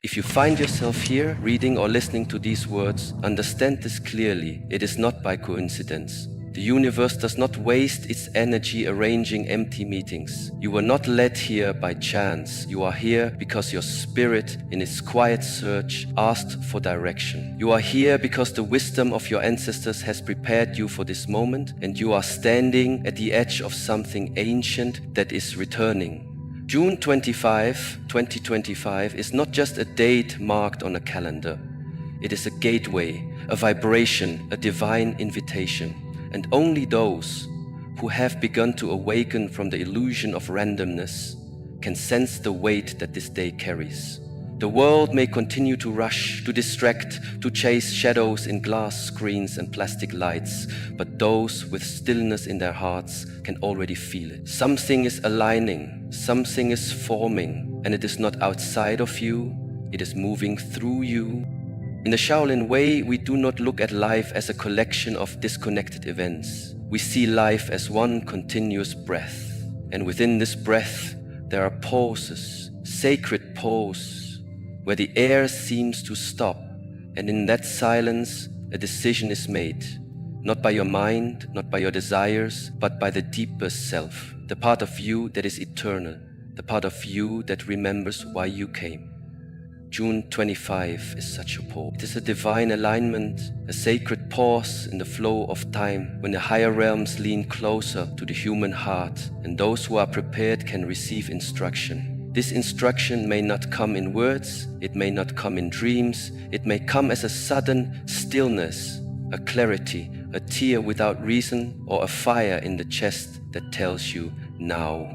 If you find yourself here, reading or listening to these words, understand this clearly. It is not by coincidence. The universe does not waste its energy arranging empty meetings. You were not led here by chance. You are here because your spirit, in its quiet search, asked for direction. You are here because the wisdom of your ancestors has prepared you for this moment, and you are standing at the edge of something ancient that is returning. June 25, 2025 is not just a date marked on a calendar. It is a gateway, a vibration, a divine invitation. And only those who have begun to awaken from the illusion of randomness can sense the weight that this day carries. The world may continue to rush, to distract, to chase shadows in glass screens and plastic lights, but those with stillness in their hearts can already feel it. Something is aligning, something is forming, and it is not outside of you, it is moving through you. In the Shaolin way, we do not look at life as a collection of disconnected events. We see life as one continuous breath, and within this breath, there are pauses, sacred pauses, where the air seems to stop, and in that silence, a decision is made, not by your mind, not by your desires, but by the deepest self, the part of you that is eternal, the part of you that remembers why you came. June 25 is such a pause. It is a divine alignment, a sacred pause in the flow of time when the higher realms lean closer to the human heart, and those who are prepared can receive instruction. This instruction may not come in words, it may not come in dreams, it may come as a sudden stillness, a clarity, a tear without reason, or a fire in the chest that tells you now.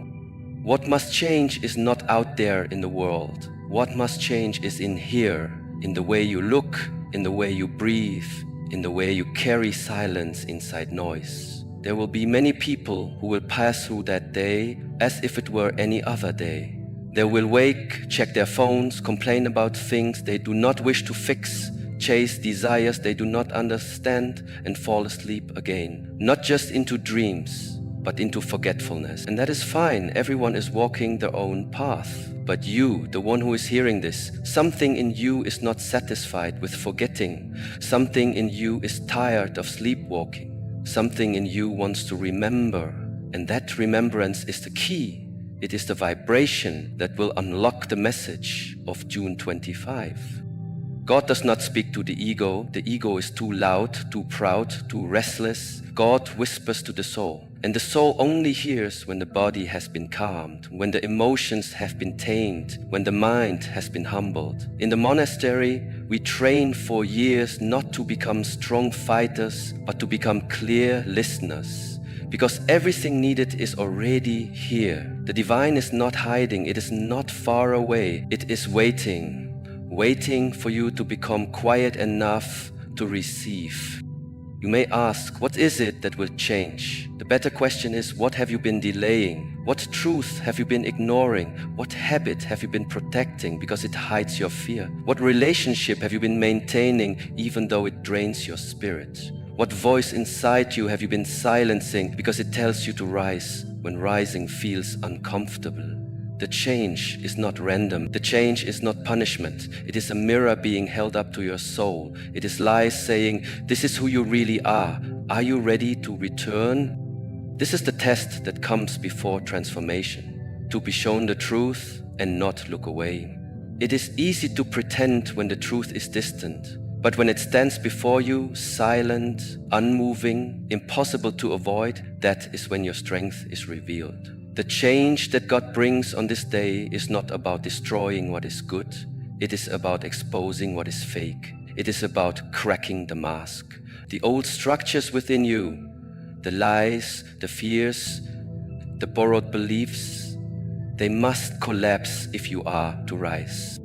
What must change is not out there in the world. What must change is in here, in the way you look, in the way you breathe, in the way you carry silence inside noise. There will be many people who will pass through that day as if it were any other day. They will wake, check their phones, complain about things they do not wish to fix, chase desires they do not understand, and fall asleep again. Not just into dreams, but into forgetfulness. And that is fine, everyone is walking their own path. But you, the one who is hearing this, something in you is not satisfied with forgetting. Something in you is tired of sleepwalking. Something in you wants to remember. And that remembrance is the key. It is the vibration that will unlock the message of June 25. God does not speak to the ego. The ego is too loud, too proud, too restless. God whispers to the soul. And the soul only hears when the body has been calmed, when the emotions have been tamed, when the mind has been humbled. In the monastery, we train for years not to become strong fighters, but to become clear listeners. Because everything needed is already here. The divine is not hiding, it is not far away, it is waiting for you to become quiet enough to receive. You may ask, what is it that will change? The better question is, what have you been delaying? What truth have you been ignoring? What habit have you been protecting because it hides your fear? What relationship have you been maintaining even though it drains your spirit? What voice inside you have you been silencing because it tells you to rise when rising feels uncomfortable? The change is not random. The change is not punishment. It is a mirror being held up to your soul. It is lies saying, this is who you really are. Are you ready to return? This is the test that comes before transformation. To be shown the truth and not look away. It is easy to pretend when the truth is distant. But when it stands before you, silent, unmoving, impossible to avoid, that is when your strength is revealed. The change that God brings on this day is not about destroying what is good. It is about exposing what is fake. It is about cracking the mask. The old structures within you, the lies, the fears, the borrowed beliefs, they must collapse if you are to rise.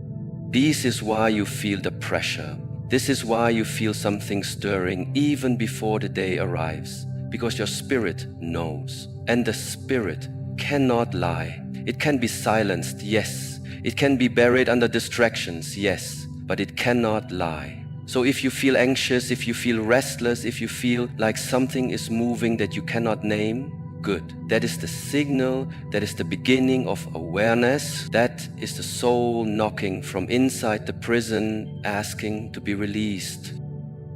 This is why you feel the pressure. This is why you feel something stirring even before the day arrives, because your spirit knows. And the spirit cannot lie. It can be silenced, yes. It can be buried under distractions, yes, but it cannot lie. So if you feel anxious, if you feel restless, if you feel like something is moving that you cannot name, good. That is the signal, that is the beginning of awareness. That is the soul knocking from inside the prison, asking to be released.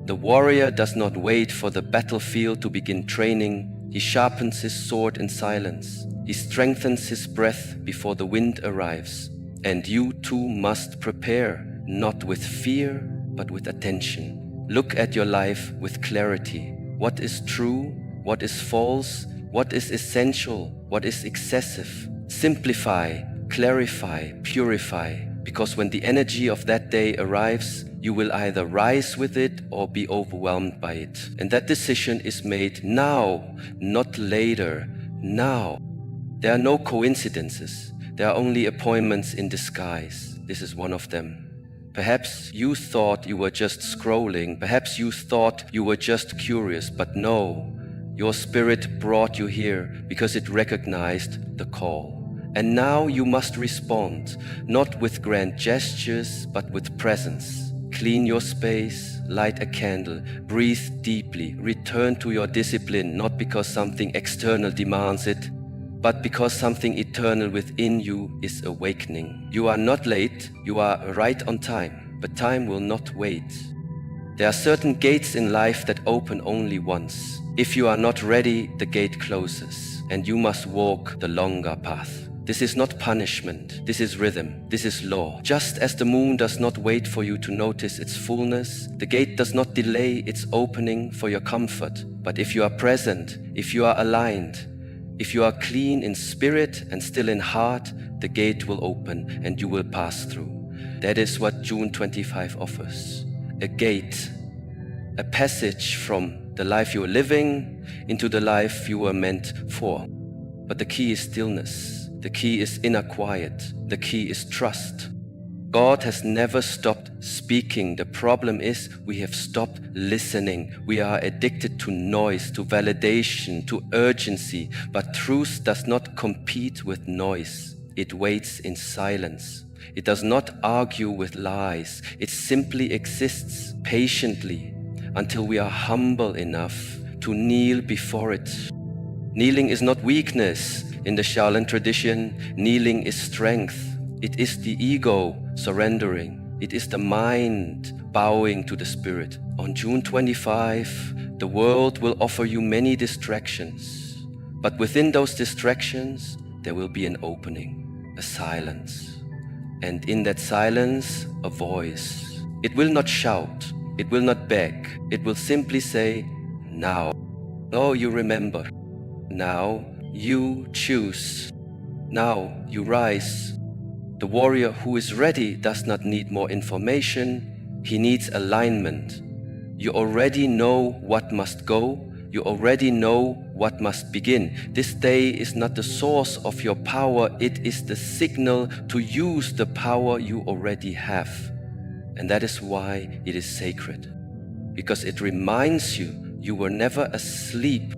The warrior does not wait for the battlefield to begin training. He sharpens his sword in silence. He strengthens his breath before the wind arrives. And you too must prepare, not with fear, but with attention. Look at your life with clarity. What is true? What is false? What is essential? What is excessive? Simplify, clarify, purify. Because when the energy of that day arrives, you will either rise with it or be overwhelmed by it. And that decision is made now, not later, now. There are no coincidences. There are only appointments in disguise. This is one of them. Perhaps you thought you were just scrolling. Perhaps you thought you were just curious, but no. Your spirit brought you here because it recognized the call. And now you must respond, not with grand gestures, but with presence. Clean your space, light a candle, breathe deeply, return to your discipline, not because something external demands it, but because something eternal within you is awakening. You are not late, you are right on time, but time will not wait. There are certain gates in life that open only once. If you are not ready, the gate closes, and you must walk the longer path. This is not punishment, this is rhythm, this is law. Just as the moon does not wait for you to notice its fullness, the gate does not delay its opening for your comfort. But if you are present, if you are aligned, if you are clean in spirit and still in heart, the gate will open and you will pass through. That is what June 25 offers. A gate, a passage from the life you are living into the life you were meant for. But the key is stillness. The key is inner quiet. The key is trust. God has never stopped speaking. The problem is we have stopped listening. We are addicted to noise, to validation, to urgency. But truth does not compete with noise. It waits in silence. It does not argue with lies. It simply exists patiently until we are humble enough to kneel before it. Kneeling is not weakness. In the Shaolin tradition, kneeling is strength. It is the ego surrendering. It is the mind bowing to the spirit. On June 25, the world will offer you many distractions. But within those distractions, there will be an opening, a silence. And in that silence, a voice. It will not shout. It will not beg. It will simply say, now. Oh, you remember. Now you choose. Now you rise. The warrior who is ready does not need more information. He needs alignment. You already know what must go. You already know what must begin. This day is not the source of your power. It is the signal to use the power you already have. And that is why it is sacred. Because it reminds you, you were never asleep.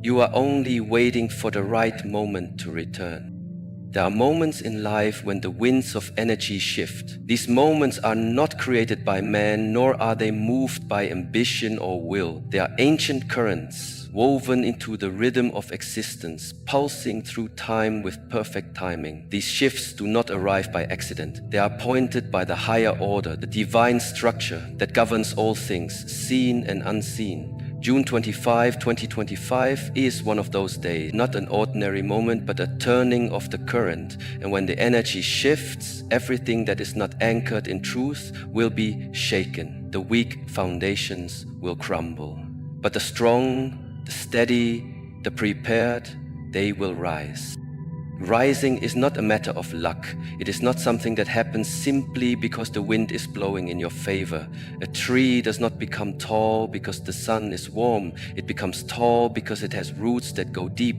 You are only waiting for the right moment to return. There are moments in life when the winds of energy shift. These moments are not created by man, nor are they moved by ambition or will. They are ancient currents, woven into the rhythm of existence, pulsing through time with perfect timing. These shifts do not arrive by accident. They are pointed by the higher order, the divine structure that governs all things, seen and unseen. June 25, 2025 is one of those days, not an ordinary moment, but a turning of the current. And when the energy shifts, everything that is not anchored in truth will be shaken. The weak foundations will crumble. But the strong, the steady, the prepared, they will rise. Rising is not a matter of luck. It is not something that happens simply because the wind is blowing in your favor. A tree does not become tall because the sun is warm. It becomes tall because it has roots that go deep.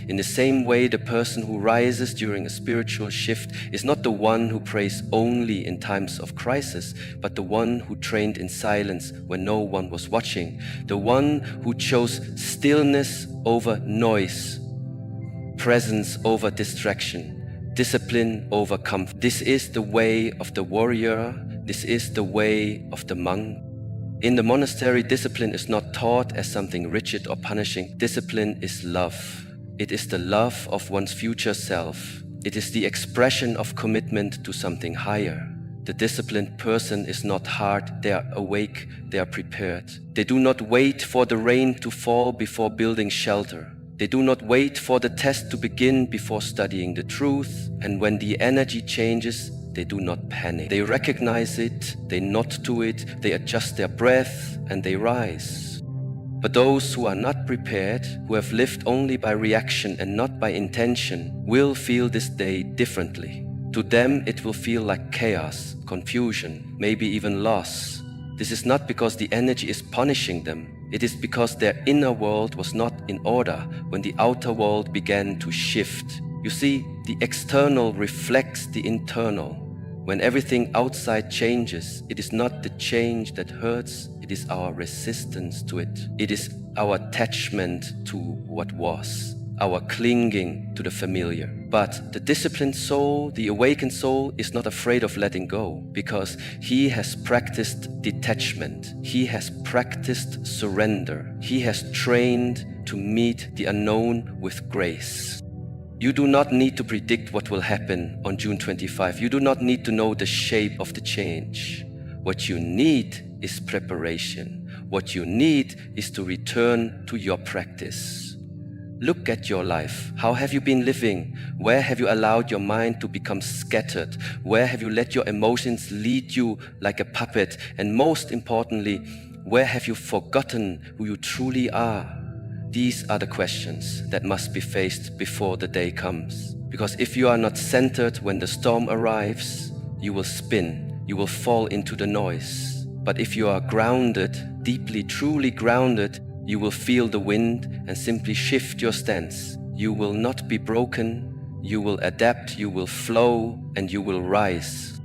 In the same way, the person who rises during a spiritual shift is not the one who prays only in times of crisis, but the one who trained in silence when no one was watching. The one who chose stillness over noise, presence over distraction, discipline over comfort. This is the way of the warrior. This is the way of the monk. In the monastery, discipline is not taught as something rigid or punishing. Discipline is love. It is the love of one's future self. It is the expression of commitment to something higher. The disciplined person is not hard, they are awake, they are prepared. They do not wait for the rain to fall before building shelter. They do not wait for the test to begin before studying the truth. And when the energy changes, they do not panic. They recognize it, they nod to it, they adjust their breath, and they rise. But those who are not prepared, who have lived only by reaction and not by intention, will feel this day differently. To them, it will feel like chaos, confusion, maybe even loss. This is not because the energy is punishing them. It is because their inner world was not in order when the outer world began to shift. You see, the external reflects the internal. When everything outside changes, it is not the change that hurts, it is our resistance to it. It is our attachment to what was, our clinging to the familiar. But the disciplined soul, the awakened soul, is not afraid of letting go because he has practiced detachment. He has practiced surrender. He has trained to meet the unknown with grace. You do not need to predict what will happen on June 25. You do not need to know the shape of the change. What you need is preparation. What you need is to return to your practice. Look at your life. How have you been living? Where have you allowed your mind to become scattered? Where have you let your emotions lead you like a puppet? And most importantly, where have you forgotten who you truly are? These are the questions that must be faced before the day comes. Because if you are not centered when the storm arrives, you will spin, you will fall into the noise. But if you are grounded, deeply, truly grounded, you will feel the wind and simply shift your stance. You will not be broken, you will adapt, you will flow, and you will rise.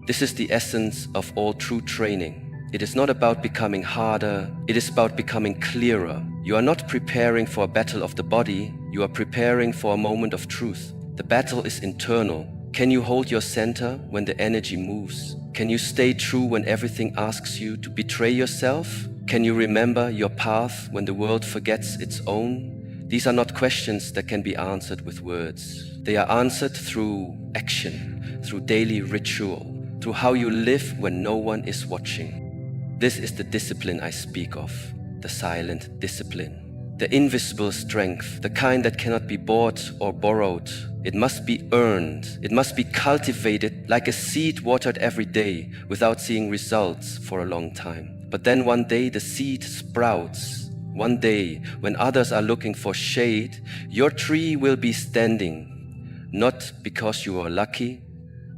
This is the essence of all true training. It is not about becoming harder, it is about becoming clearer. You are not preparing for a battle of the body, you are preparing for a moment of truth. The battle is internal. Can you hold your center when the energy moves? Can you stay true when everything asks you to betray yourself? Can you remember your path when the world forgets its own? These are not questions that can be answered with words. They are answered through action, through daily ritual, through how you live when no one is watching. This is the discipline I speak of, the silent discipline, the invisible strength, the kind that cannot be bought or borrowed. It must be earned. It must be cultivated like a seed watered every day without seeing results for a long time. But then one day the seed sprouts. One day, when others are looking for shade, your tree will be standing, not because you are lucky,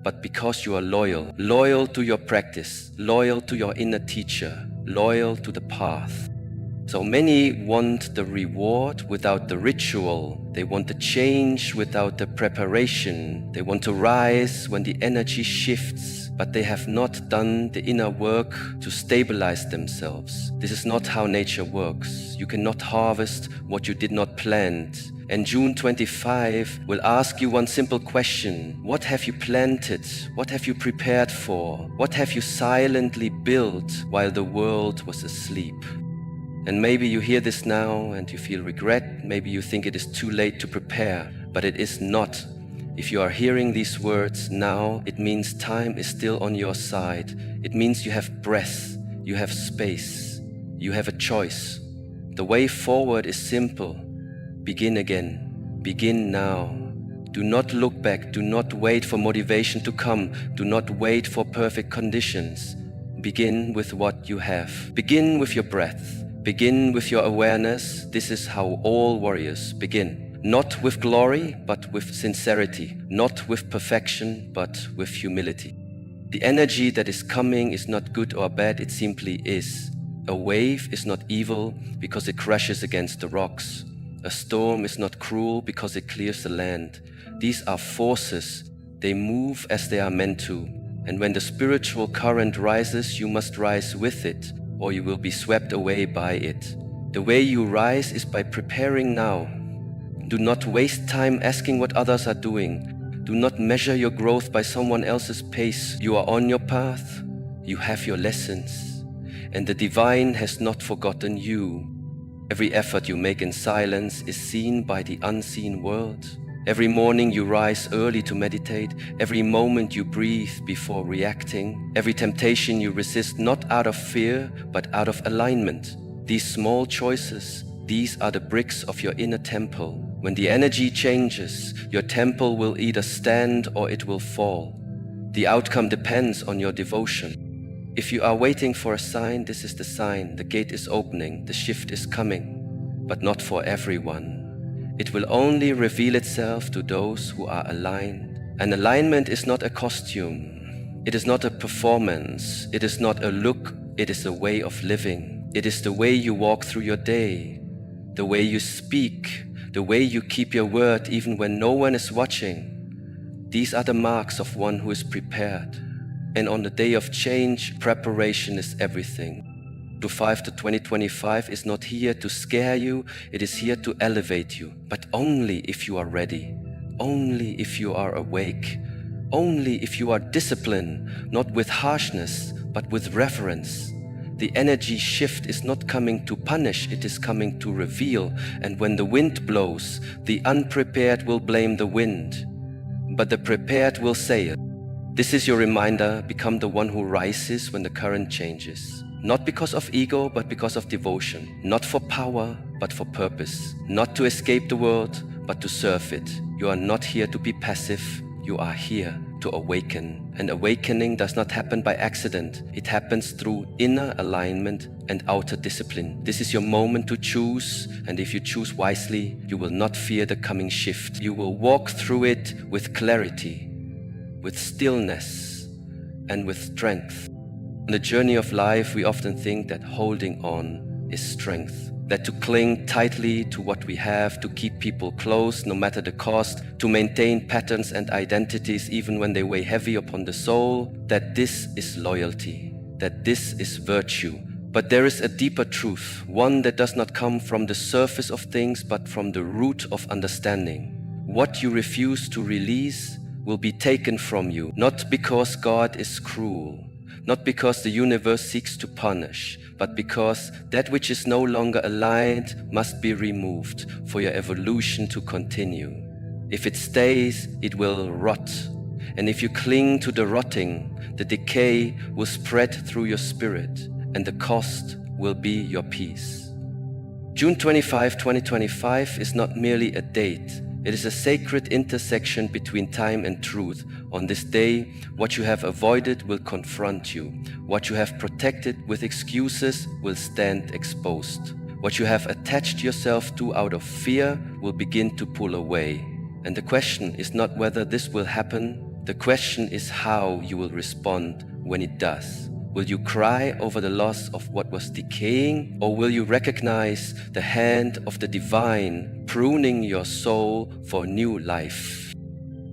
but because you are loyal. Loyal to your practice, loyal to your inner teacher, loyal to the path. So many want the reward without the ritual. They want the change without the preparation. They want to rise when the energy shifts, but they have not done the inner work to stabilize themselves. This is not how nature works. You cannot harvest what you did not plant. And June 25 will ask you one simple question. What have you planted? What have you prepared for? What have you silently built while the world was asleep? And maybe you hear this now and you feel regret. Maybe you think it is too late to prepare, but it is not. If you are hearing these words now, it means time is still on your side. It means you have breath, you have space, you have a choice. The way forward is simple. Begin again. Begin now. Do not look back. Do not wait for motivation to come. Do not wait for perfect conditions. Begin with what you have. Begin with your breath. Begin with your awareness. This is how all warriors begin. Not with glory, but with sincerity. Not with perfection, but with humility. The energy that is coming is not good or bad, it simply is. A wave is not evil because it crashes against the rocks. A storm is not cruel because it clears the land. These are forces. They move as they are meant to. And when the spiritual current rises, you must rise with it, or you will be swept away by it. The way you rise is by preparing now. Do not waste time asking what others are doing. Do not measure your growth by someone else's pace. You are on your path. You have your lessons. And the divine has not forgotten you. Every effort you make in silence is seen by the unseen world. Every morning you rise early to meditate, every moment you breathe before reacting, every temptation you resist not out of fear but out of alignment. These small choices, these are the bricks of your inner temple. When the energy changes, your temple will either stand or it will fall. The outcome depends on your devotion. If you are waiting for a sign, this is the sign. The gate is opening, the shift is coming, but not for everyone. It will only reveal itself to those who are aligned. And alignment is not a costume. It is not a performance. It is not a look. It is a way of living. It is the way you walk through your day, the way you speak, the way you keep your word even when no one is watching. These are the marks of one who is prepared. And on the day of change, preparation is everything. 5 to 2025 is not here to scare you, it is here to elevate you. But only if you are ready, only if you are awake, only if you are disciplined, not with harshness, but with reverence. The energy shift is not coming to punish, it is coming to reveal. And when the wind blows, the unprepared will blame the wind, but the prepared will say it. This is your reminder, become the one who rises when the current changes. Not because of ego, but because of devotion. Not for power, but for purpose. Not to escape the world, but to serve it. You are not here to be passive, you are here to awaken. And awakening does not happen by accident. It happens through inner alignment and outer discipline. This is your moment to choose, and if you choose wisely, you will not fear the coming shift. You will walk through it with clarity, with stillness, and with strength. On the journey of life, we often think that holding on is strength, that to cling tightly to what we have, to keep people close no matter the cost, to maintain patterns and identities even when they weigh heavy upon the soul, that this is loyalty, that this is virtue. But there is a deeper truth, one that does not come from the surface of things but from the root of understanding. What you refuse to release will be taken from you, not because God is cruel, not because the universe seeks to punish, but because that which is no longer aligned must be removed for your evolution to continue. If it stays, it will rot. And if you cling to the rotting, the decay will spread through your spirit, and the cost will be your peace. June 25, 2025 is not merely a date. It is a sacred intersection between time and truth. On this day, what you have avoided will confront you. What you have protected with excuses will stand exposed. What you have attached yourself to out of fear will begin to pull away. And the question is not whether this will happen. The question is how you will respond when it does. Will you cry over the loss of what was decaying, or will you recognize the hand of the divine pruning your soul for new life?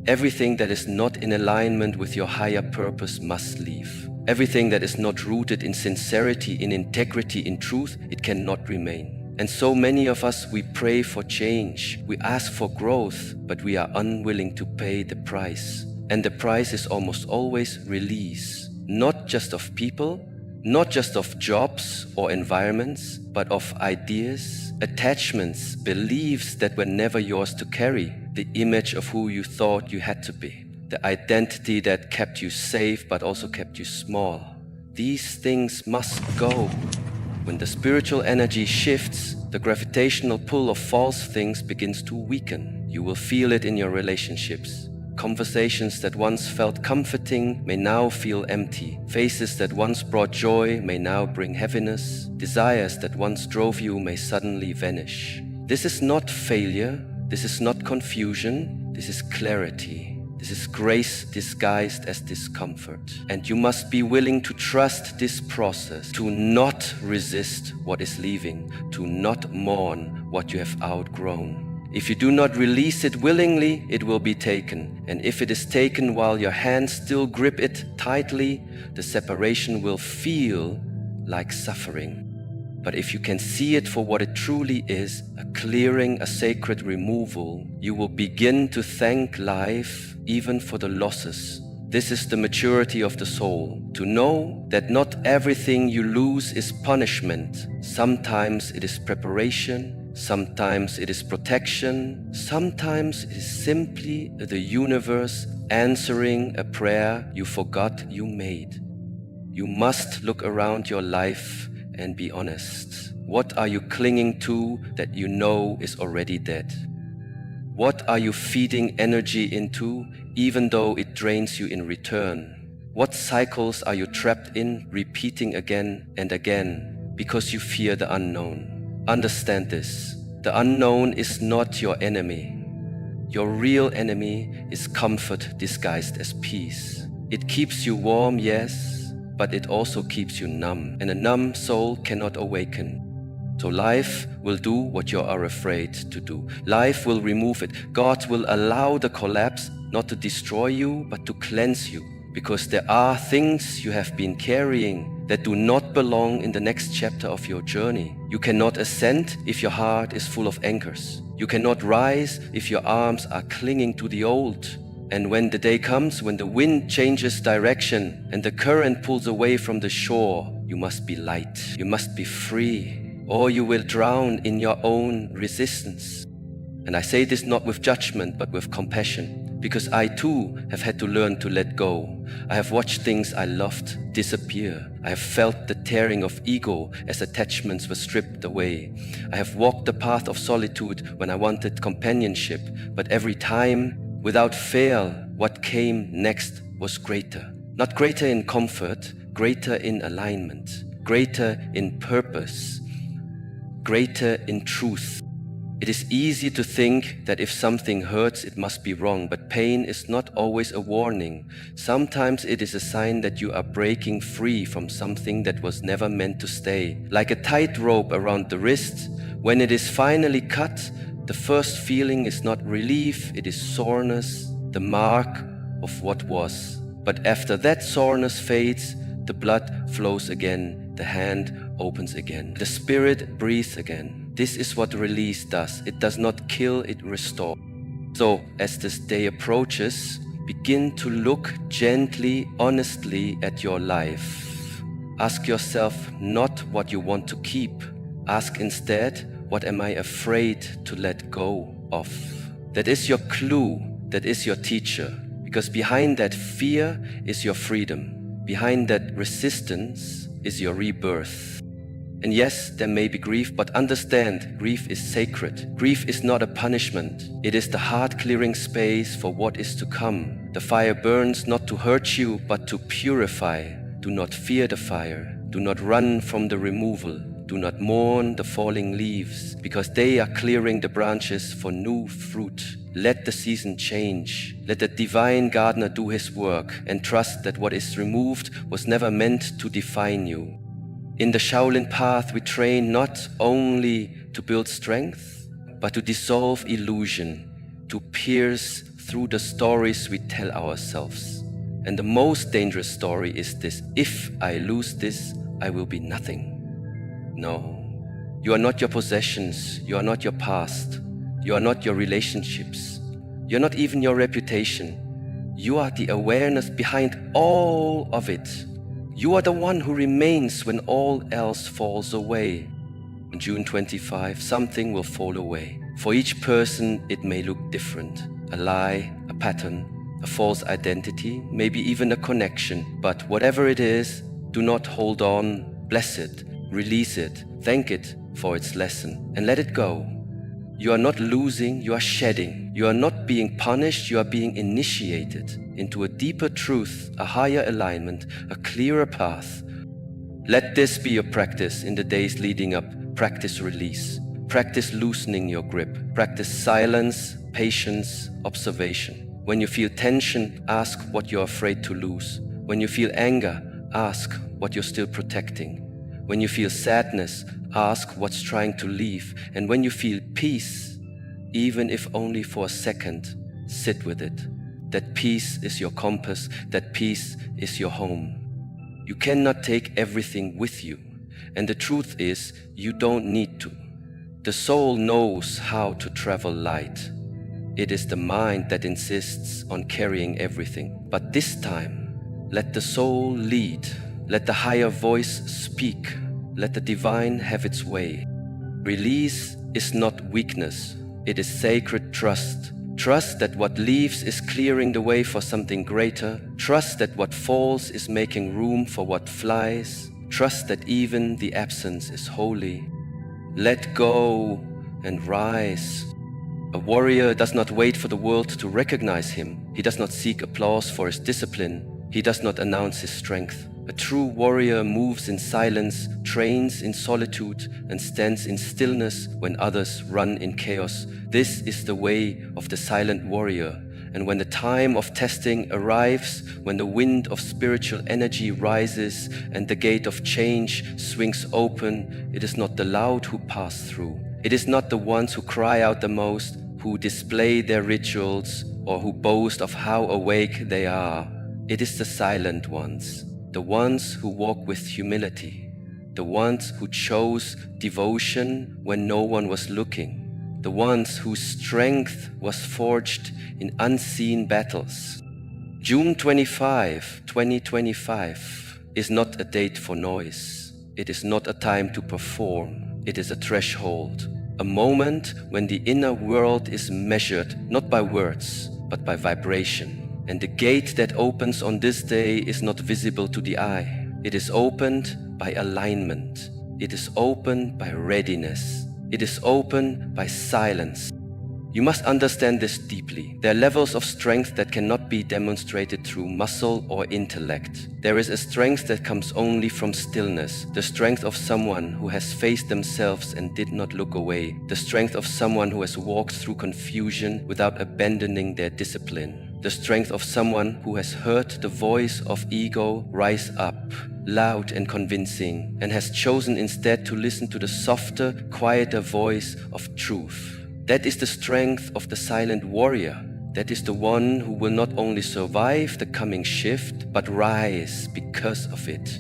Everything that is not in alignment with your higher purpose must leave. Everything that is not rooted in sincerity, in integrity, in truth, it cannot remain. And so many of us, we pray for change, we ask for growth, but we are unwilling to pay the price. And the price is almost always release. Not just of people, not just of jobs or environments, but of ideas, attachments, beliefs that were never yours to carry, the image of who you thought you had to be, the identity that kept you safe but also kept you small. These things must go. When the spiritual energy shifts, the gravitational pull of false things begins to weaken. You will feel it in your relationships. Conversations that once felt comforting may now feel empty. Faces that once brought joy may now bring heaviness. Desires that once drove you may suddenly vanish. This is not failure. This is not confusion. This is clarity. This is grace disguised as discomfort. And you must be willing to trust this process, to not resist what is leaving, to not mourn what you have outgrown. If you do not release it willingly, it will be taken. And if it is taken while your hands still grip it tightly, the separation will feel like suffering. But if you can see it for what it truly is, a clearing, a sacred removal, you will begin to thank life even for the losses. This is the maturity of the soul. To know that not everything you lose is punishment. Sometimes it is preparation, sometimes it is protection, sometimes it is simply the universe answering a prayer you forgot you made. You must look around your life and be honest. What are you clinging to that you know is already dead? What are you feeding energy into, even though it drains you in return? What cycles are you trapped in, repeating again and again, because you fear the unknown? Understand this. The unknown is not your enemy. Your real enemy is comfort disguised as peace. It keeps you warm, yes, but it also keeps you numb, and a numb soul cannot awaken. So life will do what you are afraid to do. Life will remove it. God will allow the collapse not to destroy you, but to cleanse you. Because there are things you have been carrying that do not belong in the next chapter of your journey. You cannot ascend if your heart is full of anchors. You cannot rise if your arms are clinging to the old. And when the day comes, when the wind changes direction and the current pulls away from the shore, you must be light. You must be free, or you will drown in your own resistance. And I say this not with judgment, but with compassion, because I too have had to learn to let go. I have watched things I loved disappear. I have felt the tearing of ego as attachments were stripped away. I have walked the path of solitude when I wanted companionship, but every time, without fail, what came next was greater. Not greater in comfort, greater in alignment, greater in purpose, greater in truth. It is easy to think that if something hurts, it must be wrong, but pain is not always a warning. Sometimes it is a sign that you are breaking free from something that was never meant to stay. Like a tight rope around the wrist, when it is finally cut, the first feeling is not relief, it is soreness, the mark of what was. But after that soreness fades, the blood flows again, the hand opens again, the spirit breathes again. This is what release does. It does not kill, it restores. So, as this day approaches, begin to look gently, honestly at your life. Ask yourself not what you want to keep. Ask instead, what am I afraid to let go of? That is your clue, that is your teacher. Because behind that fear is your freedom. Behind that resistance is your rebirth. And yes, there may be grief, but understand, grief is sacred. Grief is not a punishment. It is the heart-clearing space for what is to come. The fire burns not to hurt you, but to purify. Do not fear the fire. Do not run from the removal. Do not mourn the falling leaves, because they are clearing the branches for new fruit. Let the season change. Let the divine gardener do his work, and trust that what is removed was never meant to define you. In the Shaolin path, we train not only to build strength, but to dissolve illusion, to pierce through the stories we tell ourselves. And the most dangerous story is this: if I lose this, I will be nothing. No, you are not your possessions, you are not your past, you are not your relationships, you are not even your reputation. You are the awareness behind all of it. You are the one who remains when all else falls away. On June 25, something will fall away. For each person, it may look different. A lie, a pattern, a false identity, maybe even a connection. But whatever it is, do not hold on. Bless it, release it, thank it for its lesson, and let it go. You are not losing, you are shedding. You are not being punished, you are being initiated into a deeper truth, a higher alignment, a clearer path. Let this be your practice in the days leading up. Practice release. Practice loosening your grip. Practice silence, patience, observation. When you feel tension, ask what you're afraid to lose. When you feel anger, ask what you're still protecting. When you feel sadness, ask what's trying to leave. And when you feel peace, even if only for a second, sit with it. That peace is your compass, that peace is your home. You cannot take everything with you, and the truth is, you don't need to. The soul knows how to travel light. It is the mind that insists on carrying everything. But this time, Let the soul lead. Let the higher voice speak. Let the divine have its way. Release is not weakness. It is sacred trust. Trust that what leaves is clearing the way for something greater. Trust that what falls is making room for what flies. Trust that even the absence is holy. Let go and rise. A warrior does not wait for the world to recognize him. He does not seek applause for his discipline. He does not announce his strength. A true warrior moves in silence, trains in solitude, and stands in stillness when others run in chaos. This is the way of the silent warrior. And when the time of testing arrives, when the wind of spiritual energy rises and the gate of change swings open, it is not the loud who pass through. It is not the ones who cry out the most, who display their rituals, or who boast of how awake they are. It is the silent ones, the ones who walk with humility, the ones who chose devotion when no one was looking, the ones whose strength was forged in unseen battles. June 25, 2025 is not a date for noise. It is not a time to perform. It is a threshold, a moment when the inner world is measured not by words, but by vibration. And the gate that opens on this day is not visible to the eye. It is opened by alignment. It is opened by readiness. It is opened by silence. You must understand this deeply. There are levels of strength that cannot be demonstrated through muscle or intellect. There is a strength that comes only from stillness, the strength of someone who has faced themselves and did not look away, the strength of someone who has walked through confusion without abandoning their discipline. The strength of someone who has heard the voice of ego rise up, loud and convincing, and has chosen instead to listen to the softer, quieter voice of truth. That is the strength of the silent warrior. That is the one who will not only survive the coming shift, but rise because of it.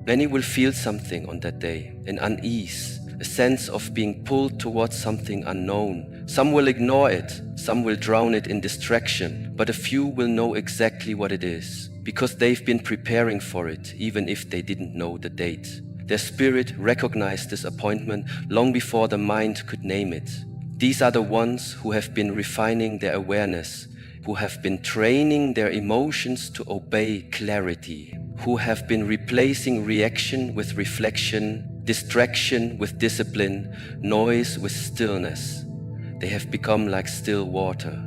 Many will feel something on that day, an unease, a sense of being pulled towards something unknown. Some will ignore it, some will drown it in distraction, but a few will know exactly what it is, because they've been preparing for it, even if they didn't know the date. Their spirit recognized this appointment long before the mind could name it. These are the ones who have been refining their awareness, who have been training their emotions to obey clarity, who have been replacing reaction with reflection, distraction with discipline, noise with stillness. They have become like still water,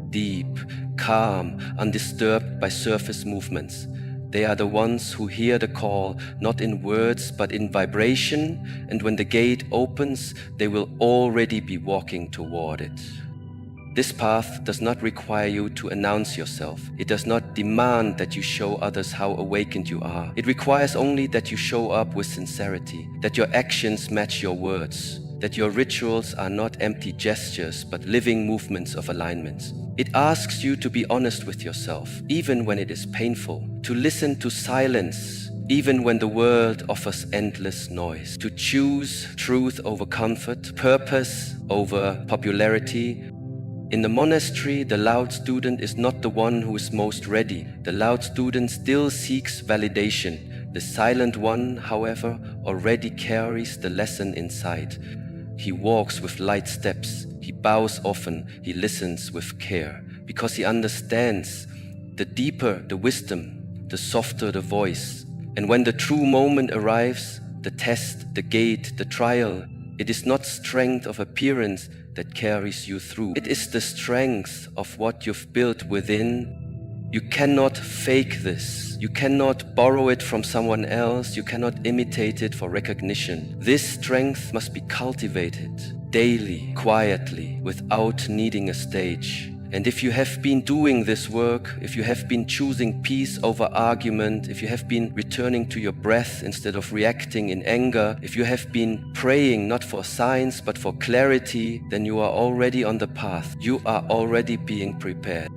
deep, calm, undisturbed by surface movements. They are the ones who hear the call, not in words, but in vibration, and when the gate opens, they will already be walking toward it. This path does not require you to announce yourself. It does not demand that you show others how awakened you are. It requires only that you show up with sincerity, that your actions match your words, that your rituals are not empty gestures, but living movements of alignment. It asks you to be honest with yourself, even when it is painful, to listen to silence, even when the world offers endless noise, to choose truth over comfort, purpose over popularity. In the monastery, the loud student is not the one who is most ready. The loud student still seeks validation. The silent one, however, already carries the lesson inside. He walks with light steps. He bows often. He listens with care, because he understands the deeper the wisdom, the softer the voice. And when the true moment arrives, the test, the gate, the trial, it is not strength of appearance that carries you through. It is the strength of what you've built within. You cannot fake this. You cannot borrow it from someone else. You cannot imitate it for recognition. This strength must be cultivated daily, quietly, without needing a stage. And if you have been doing this work, if you have been choosing peace over argument, if you have been returning to your breath instead of reacting in anger, if you have been praying not for signs but for clarity, then you are already on the path. You are already being prepared.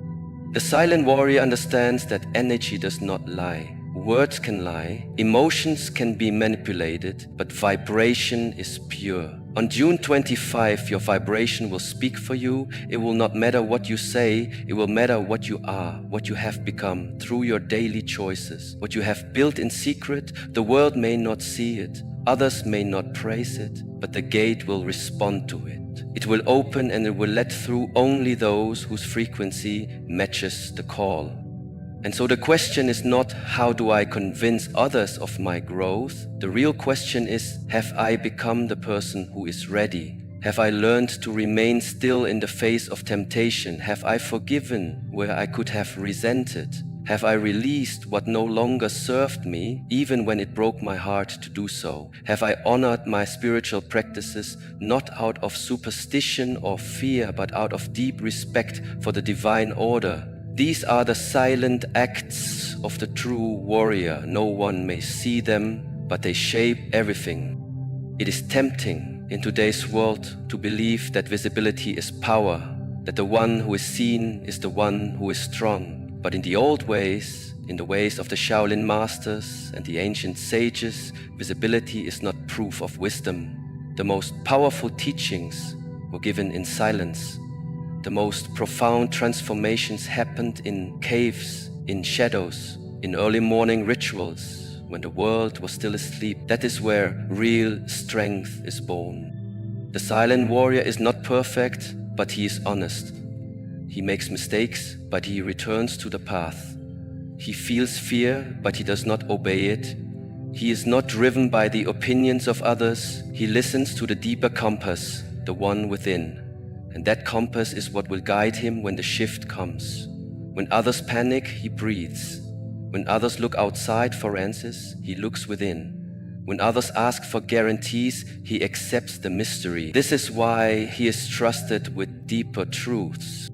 The silent warrior understands that energy does not lie. Words can lie, emotions can be manipulated, but vibration is pure. On June 25, your vibration will speak for you. It will not matter what you say, it will matter what you are, what you have become through your daily choices. What you have built in secret, the world may not see it, others may not praise it, but the gate will respond to it. It will open and it will let through only those whose frequency matches the call. And so the question is not, how do I convince others of my growth? The real question is, have I become the person who is ready? Have I learned to remain still in the face of temptation? Have I forgiven where I could have resented? Have I released what no longer served me, even when it broke my heart to do so? Have I honored my spiritual practices, not out of superstition or fear, but out of deep respect for the divine order? These are the silent acts of the true warrior. No one may see them, but they shape everything. It is tempting in today's world to believe that visibility is power, that the one who is seen is the one who is strong. But in the old ways, in the ways of the Shaolin Masters and the ancient sages, visibility is not proof of wisdom. The most powerful teachings were given in silence. The most profound transformations happened in caves, in shadows, in early morning rituals, when the world was still asleep. That is where real strength is born. The silent warrior is not perfect, but he is honest. He makes mistakes, but he returns to the path. He feels fear, but he does not obey it. He is not driven by the opinions of others. He listens to the deeper compass, the one within. And that compass is what will guide him when the shift comes. When others panic, he breathes. When others look outside for answers, he looks within. When others ask for guarantees, he accepts the mystery. This is why he is trusted with deeper truths.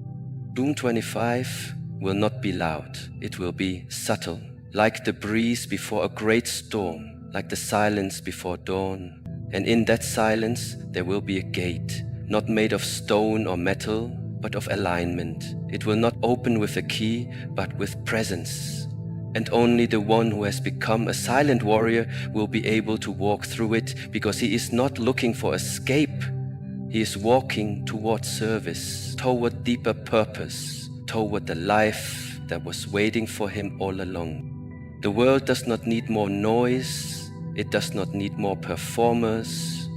June 25 will not be loud. It will be subtle, like the breeze before a great storm, like the silence before dawn. And in that silence, there will be a gate. Not made of stone or metal, but of alignment. It will not open with a key, but with presence. And only the one who has become a silent warrior will be able to walk through it, because he is not looking for escape. He is walking toward service, toward deeper purpose, toward the life that was waiting for him all along. The world does not need more noise. It does not need more performers.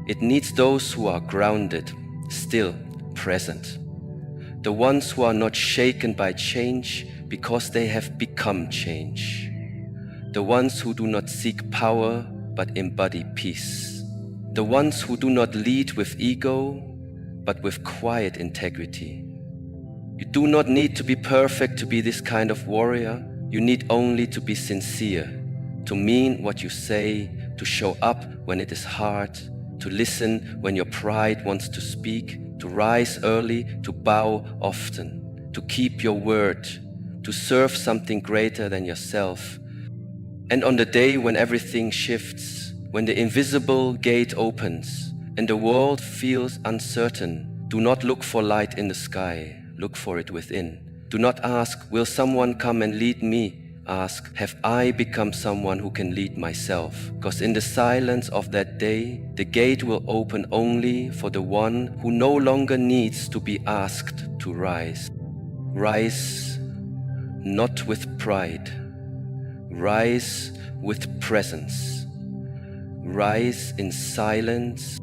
It needs those who are grounded, still present. The ones who are not shaken by change because they have become change. The ones who do not seek power but embody peace. The ones who do not lead with ego but with quiet integrity. You do not need to be perfect to be this kind of warrior. You need only to be sincere, to mean what you say, to show up when it is hard, to listen when your pride wants to speak, to rise early, to bow often, to keep your word, to serve something greater than yourself. And on the day when everything shifts, when the invisible gate opens and the world feels uncertain, do not look for light in the sky, look for it within. Do not ask, will someone come and lead me? Ask, have I become someone who can lead myself? Because in the silence of that day, the gate will open only for the one who no longer needs to be asked to rise. Rise not with pride. Rise with presence. Rise in silence.